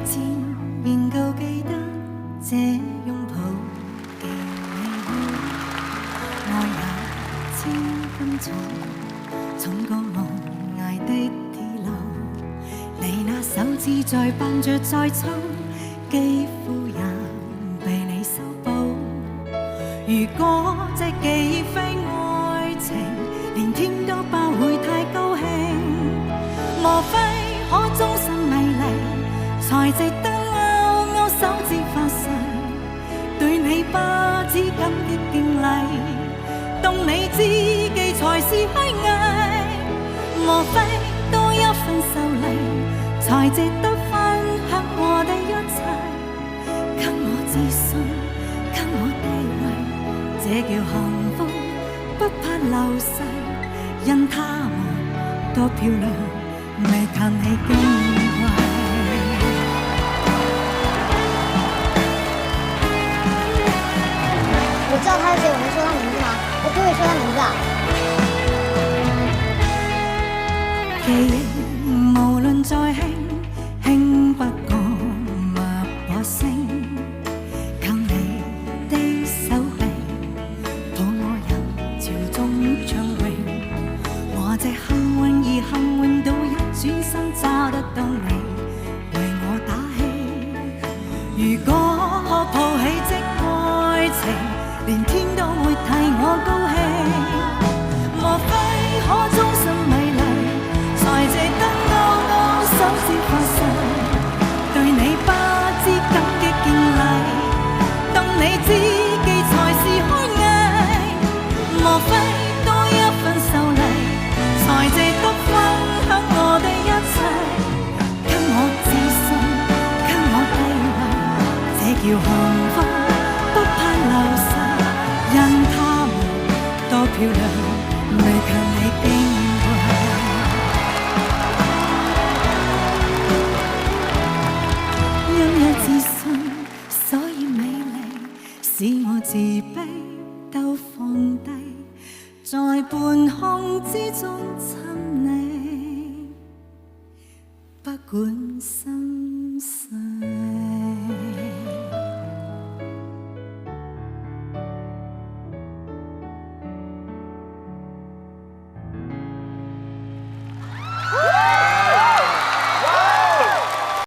漸仍舊記得這擁抱記你好，愛也千分重，重過無涯的鐵路。你那手指再笨拙再粗，肌膚也被你修補。如果這既非愛情，連天都不會太高興。莫非可終身迷離，才值得勾勾手指發誓，對你不知感激敬禮，懂你知己才是虛偽。莫非多一份秀麗，才值得分享我的一切？給我自信，給我地位，這叫幸福，不怕流逝。因他們多漂亮，未及你矜貴。我知道他是谁，我能说他名字吗？我可不可以说他名字啊？記憶無論再輕，輕不過脈搏聲。靠你的手臂，抱我入潮中暢泳。我這幸運兒幸運到一轉身找得到你，為我打氣。如果可抱起這愛情，連天都會替我高興。莫非可終身迷離，才值得勾勾手指發誓，對你不知感激敬禮，當你知己才是虛偽。莫非多一份秀麗，才值得分享我的一切？給我自信，給我地位，這叫幸福，不怕流逝。因他們多漂亮，未及你矜貴。因有自信，所以美麗，使我自卑都放低，在半空之中